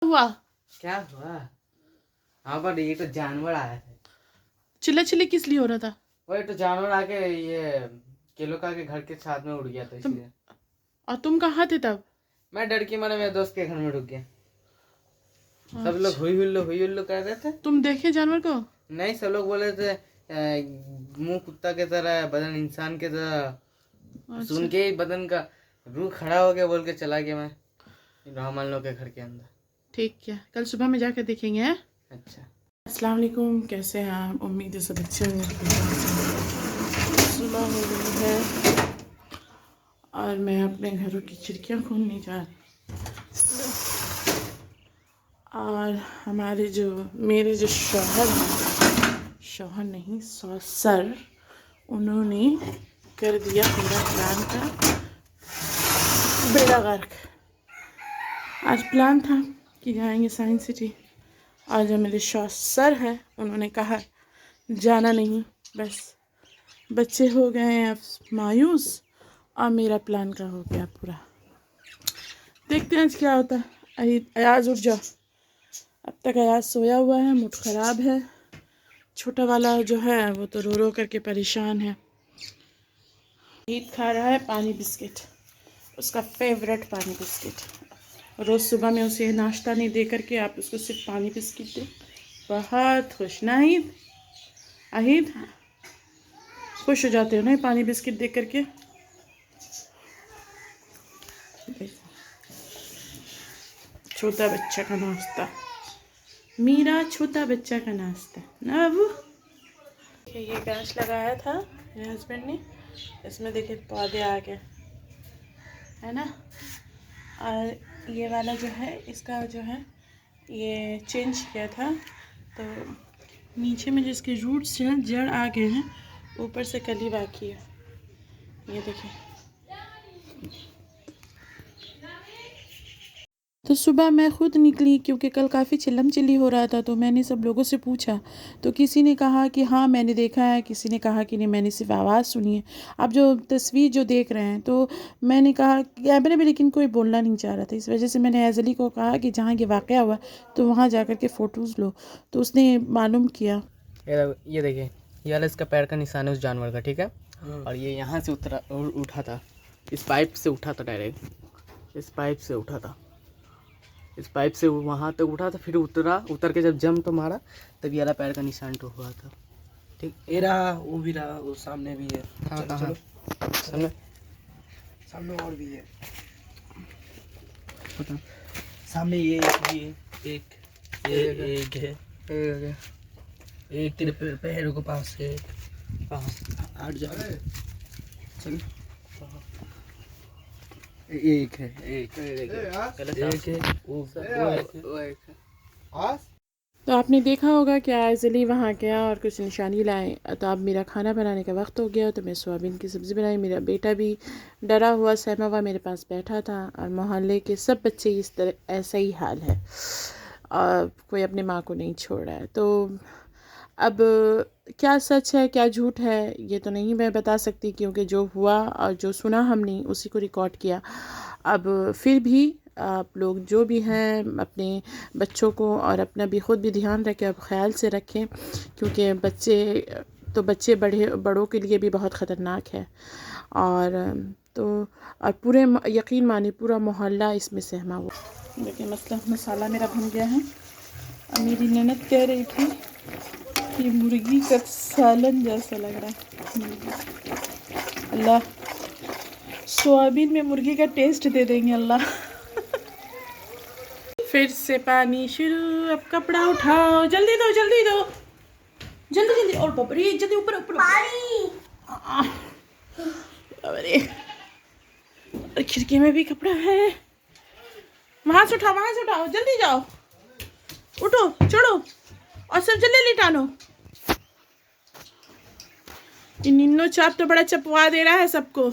हुआ? क्या हुआ? हाँ पर ये तो जानवर आया था। चिल्ला चिल्ली किस लिए हो रहा था? वही तो जानवर आके ये केलो का के घर के साथ में उड़ गया था तुम इसलिए। और तुम कहाँ थे तब? मैं डर के मारे मेरे दोस्त के घर में रुक गया। सब लोग अच्छा, हुई हुल्लो कर रहे थे। तुम देखे जानवर को? नहीं, सब लोग बोले थे मुंह कुत्ता के तरह बदन इंसान के तरह। अच्छा, सुन के ही बदन का रूह खड़ा हो गया, बोल के चला गया मैं रहमान लोग के घर के अंदर। ठीक है, कल सुबह में जाकर देखेंगे हैं। अच्छा। अस्सलाम वालेकुम, कैसे हैं आप? उम्मीद है सब अच्छे होंगे। सुबह हो गई है और मैं अपने घरों की खिड़कियाँ खोलने जा रही और हमारे जो मेरे जो शौहर हैं, शौहर नहीं सर, उन्होंने कर दिया पूरा प्लान का बेड़ा गर्क। आज प्लान था कि जाएंगे साइंस सिटी और जो मेरे सर हैं उन्होंने कहा जाना नहीं, बस बच्चे हो गए हैं अब मायूस और मेरा प्लान का हो गया पूरा। देखते हैं आज क्या होता है। अयाज उठ जाओ। अब तक अयाज सोया हुआ है, मूड ख़राब है। छोटा वाला जो है वो तो रो रो करके परेशान है। ईद खा रहा है पानी बिस्किट, उसका फेवरेट पानी बिस्किट। रोज़ सुबह में उसे नाश्ता नहीं दे करके आप उसको सिर्फ पानी बिस्किट दें, बहुत खुश ना ईद? अहीद खुश हो जाते हो ना पानी बिस्किट दे करके? छोटा बच्चा का नाश्ता, मेरा छोटा बच्चा का नाश्ता ना बाबू। ये गाछ लगाया था मेरे हस्बैंड ने, इसमें देखिए पौधे आ गए है ना। और ये वाला जो है इसका जो है ये चेंज किया था, तो नीचे में जिसके रूट्स हैं जड़ आ गए हैं, ऊपर से कली बाकी है। ये देखिए। तो सुबह मैं ख़ुद निकली क्योंकि कल काफ़ी चिल्लम चिल्ली हो रहा था, तो मैंने सब लोगों से पूछा तो किसी ने कहा कि हाँ मैंने देखा है, किसी ने कहा कि नहीं मैंने सिर्फ आवाज़ सुनी है। आप जो तस्वीर जो देख रहे हैं, तो मैंने कहा कैमरे में, लेकिन कोई बोलना नहीं चाह रहा था, इस वजह से मैंने एज़ली को कहा कि जहाँ ये वाक़या हुआ तो वहाँ जा कर के फ़ोटोज़ लो। तो उसने मालूम किया। ये देखिए, ये वाला इसका पैर का निशान है उस जानवर का, ठीक है। और ये यहाँ से उठा था, इस पाइप से उठा था, डायरेक्ट इस पाइप से उठा था, इस पाइप से वहाँ तक उठा था, फिर उतर के जब जंप तो मारा तब ये वाला पैर का निशान तो हुआ था। ठीक, ये रहा, वो भी रहा, वो सामने भी है। हाँ चलो, हाँ चलो। सामने और भी है। सामने ये एक है, एक तेरे पैरों के पास है। हट जा। चल, एक है, एक है, वो एक है। तो आपने देखा होगा कि आइज़ली वहाँ गया और कुछ निशानी लाए। तो अब मेरा खाना बनाने का वक्त हो गया, तो मैं सोयाबीन की सब्ज़ी बनाई। मेरा बेटा भी डरा हुआ सहमा हुआ मेरे पास बैठा था, और मोहल्ले के सब बच्चे इस तरह ऐसा ही हाल है, और कोई अपनी माँ को नहीं छोड़ रहा है। तो अब क्या सच है क्या झूठ है ये तो नहीं मैं बता सकती, क्योंकि जो हुआ और जो सुना हमने उसी को रिकॉर्ड किया। अब फिर भी आप लोग जो भी हैं अपने बच्चों को और अपना भी ख़ुद भी ध्यान रखें, अब ख्याल से रखें, क्योंकि बच्चे बड़ों के लिए भी बहुत ख़तरनाक है। और तो और पूरे यकीन मानिए पूरा मोहल्ला इसमें सहमा हुआ। देखिए मसाला मेरा बन गया है। अब मेरी ननद कह रही थी कि मुर्गी का सालन जैसा लग रहा है। अल्लाह, सोयाबीन में मुर्गी का टेस्ट दे देंगे अल्लाह। फिर से पानी शुरू। अब कपड़ा उठाओ, जल्दी दो जल्दी दो, जल्दी जल्दी। और बबरी जल्दी ऊपर ऊपर पानी। अरे खिड़की में भी कपड़ा है, वहां से उठाओ, जल्दी जाओ, उठो चढ़ो और सब जल्दी लिटानो। निन्नो चाप तो बड़ा चपवा दे रहा है सबको।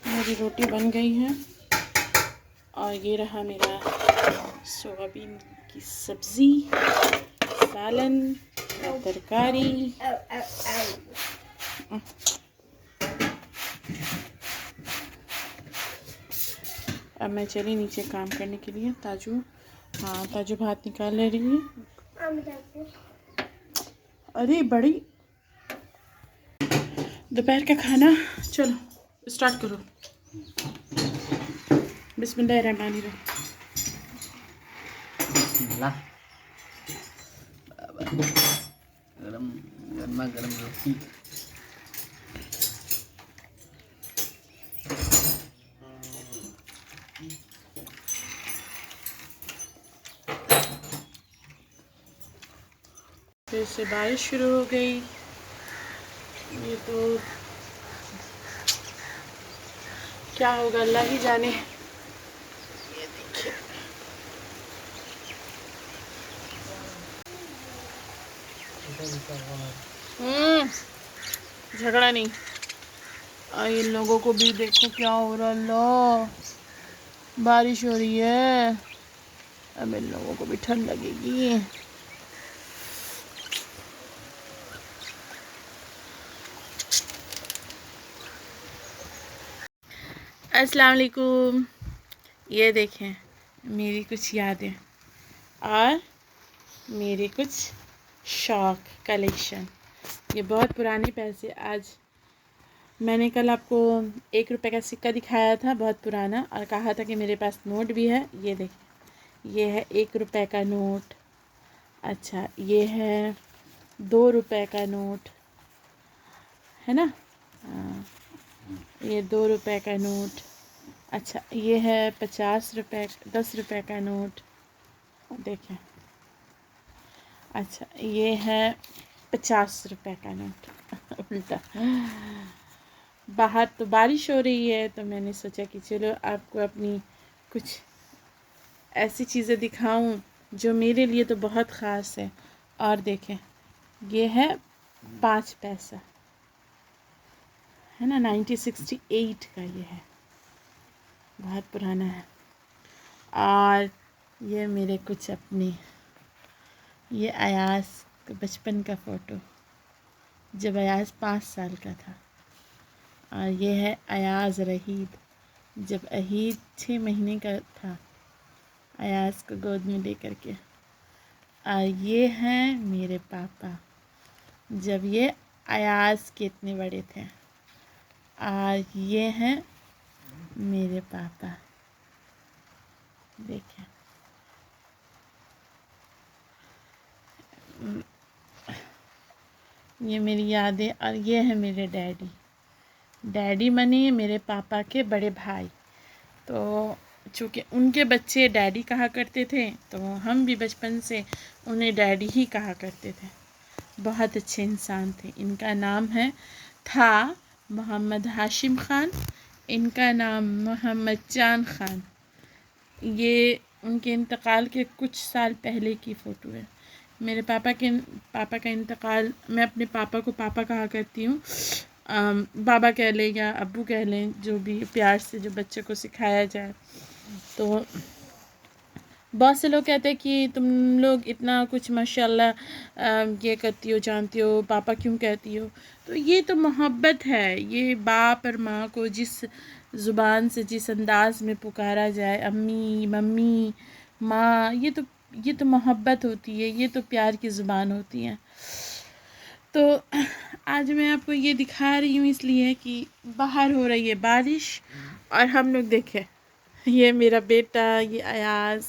मेरी रोटी बन गई है और ये रहा मेरा सोयाबीन की सब्ज़ी, सालन, तरकारी। अब मैं चली नीचे काम करने के लिए। ताजू हाँ ताजू भात निकाल ले रही है। अरे बड़ी दोपहर का खाना, चलो स्टार्ट करो। बिस्मिल्लाहिर्रहमानिर्रहीम। गरम गर्मा गर्म रोटी। फिर से बारिश शुरू हो गई। ये तो क्या होगा अल्लाह ही जाने। ये देखिए झगड़ा नहीं। और इन लोगों को भी देखो क्या हो रहा है। अल्लाह, बारिश हो रही है, अब इन लोगों को भी ठंड लगेगी। अस्सलाम वालेकुम। ये देखें मेरी कुछ यादें और मेरे कुछ शौक कलेक्शन। ये बहुत पुराने पैसे। आज मैंने कल आपको 1 रुपए का सिक्का दिखाया था, बहुत पुराना, और कहा था कि मेरे पास नोट भी है। ये देखें, ये है 1 रुपए का नोट। अच्छा, ये है 2 रुपए का नोट, है ना। हाँ, ये 2 रुपए का नोट। अच्छा, ये है 50 रुपए, 10 रुपए का नोट, देखें। अच्छा, ये है 50 रुपए का नोट। उल्टा। बाहर तो बारिश हो रही है तो मैंने सोचा कि चलो आपको अपनी कुछ ऐसी चीज़ें दिखाऊं जो मेरे लिए तो बहुत ख़ास है। और देखें, ये है 5 पैसा, है ना, 1968 का ये है, बहुत पुराना है। और ये मेरे कुछ अपने, ये अयाज का बचपन का फ़ोटो, जब अयाज 5 साल का था। और ये है अयाज रहीद, जब अहीद 6 महीने का था, अयाज को गोद में लेकर के। और ये हैं मेरे पापा, जब ये अयाज के इतने बड़े थे। और ये हैं मेरे पापा, देखें। ये मेरी यादें। और ये है मेरे डैडी। डैडी मने मेरे पापा के बड़े भाई। तो चूँकि उनके बच्चे डैडी कहा करते थे, तो हम भी बचपन से उन्हें डैडी ही कहा करते थे। बहुत अच्छे इंसान थे। इनका नाम था मोहम्मद हाशिम ख़ान, इनका नाम मोहम्मद चांद ख़ान। ये उनके इंतकाल के कुछ साल पहले की फ़ोटो है। मेरे पापा का इंतकाल, मैं अपने पापा को पापा कहा करती हूँ, बाबा कह लें या अब्बू कह लें, जो भी प्यार से जो बच्चे को सिखाया जाए। तो बहुत से लोग कहते हैं कि तुम लोग इतना कुछ माशाल्लाह ये करती हो, जानती हो, पापा क्यों कहती हो। तो ये तो मोहब्बत है। ये बाप और माँ को जिस ज़ुबान से, जिस अंदाज़ में पुकारा जाए, अम्मी, मम्मी, माँ, ये तो मोहब्बत होती है, ये तो प्यार की ज़ुबान होती है। तो आज मैं आपको ये दिखा रही हूँ इसलिए कि बाहर हो रही है बारिश और हम लोग देखें, ये मेरा बेटा, ये अयाज,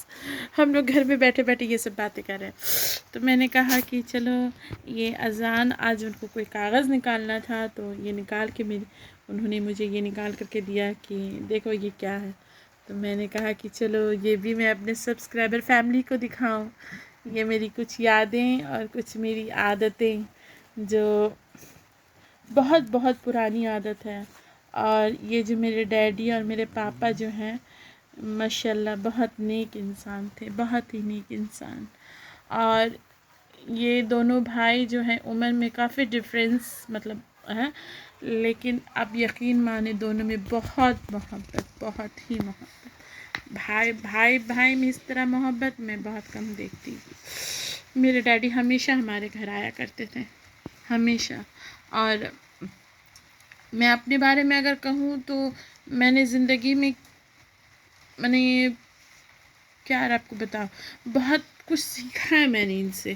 हम लोग घर में बैठे बैठे ये सब बातें कर रहे हैं। तो मैंने कहा कि चलो ये अज़ान, आज उनको कोई कागज़ निकालना था तो ये निकाल के उन्होंने मुझे ये निकाल करके दिया कि देखो ये क्या है। तो मैंने कहा कि चलो ये भी मैं अपने सब्सक्राइबर फैमिली को दिखाऊं। ये मेरी कुछ यादें और कुछ मेरी आदतें, जो बहुत बहुत पुरानी आदत है। और ये जो मेरे डैडी और मेरे पापा जो हैं, माशाल्लाह बहुत नेक इंसान थे, बहुत ही नेक इंसान। और ये दोनों भाई जो हैं उम्र में काफ़ी डिफरेंस मतलब है, लेकिन आप यकीन माने दोनों में बहुत मोहब्बत, बहुत ही मोहब्बत। भाई में इस तरह मोहब्बत मैं बहुत कम देखती हूँ। मेरे डैडी हमेशा हमारे घर आया करते थे, हमेशा। और मैं अपने बारे में अगर कहूँ तो मैंने ज़िंदगी में मैंने क्या यार आपको बताऊँ, बहुत कुछ सीखा है मैंने इनसे,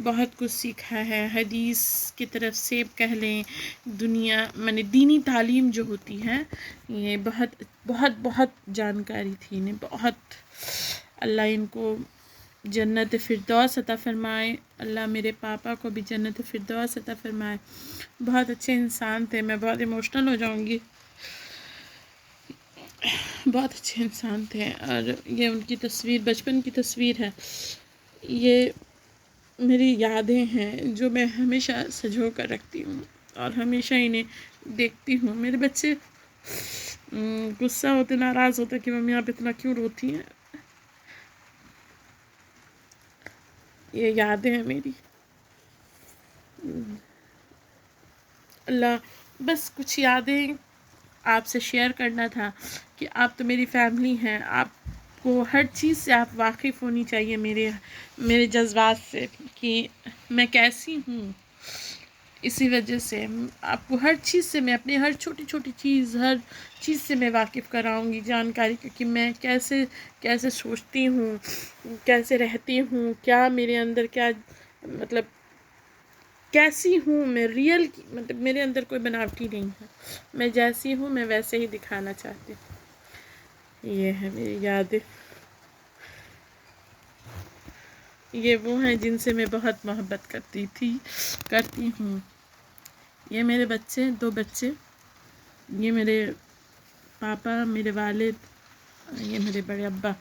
बहुत कुछ सीखा है। हदीस की तरफ से कह लें, दुनिया मैंने दीनी तालीम जो होती है, ये बहुत बहुत बहुत जानकारी थी इन्हें, बहुत। अल्लाह इनको जन्नत फिरदौस अता फ़रमाए, अल्लाह मेरे पापा को भी जन्नत फिरदौस अता फ़रमाए। बहुत अच्छे इंसान थे, मैं बहुत इमोशनल हो जाऊंगी, बहुत अच्छे इंसान थे। और ये उनकी तस्वीर, बचपन की तस्वीर है, ये मेरी यादें हैं जो मैं हमेशा सँजो कर रखती हूँ और हमेशा इन्हें देखती हूँ। मेरे बच्चे गुस्सा होते, नाराज़ होते कि मम्मी आप इतना क्यों रोती हैं। ये यादें हैं मेरी। अल्लाह, बस कुछ यादें आपसे शेयर करना था कि आप तो मेरी फैमिली हैं, आपको हर चीज़ से आप वाकिफ़ होनी चाहिए मेरे जज्बात से कि मैं कैसी हूँ। इसी वजह से आपको हर चीज़ से, मैं अपनी हर छोटी छोटी चीज़, हर चीज़ से मैं वाकिफ़ कराऊंगी जानकारी, क्योंकि मैं कैसे कैसे सोचती हूँ, कैसे रहती हूँ, क्या मेरे अंदर क्या मतलब कैसी हूँ मैं, रियल मतलब मेरे अंदर कोई बनावटी नहीं है, मैं जैसी हूँ मैं वैसे ही दिखाना चाहती हूँ। ये है मेरी यादें, ये वो हैं जिनसे मैं बहुत मोहब्बत करती हूँ। ये मेरे बच्चे, 2 बच्चे, ये मेरे पापा, मेरे वालिद, ये मेरे बड़े अब्बा।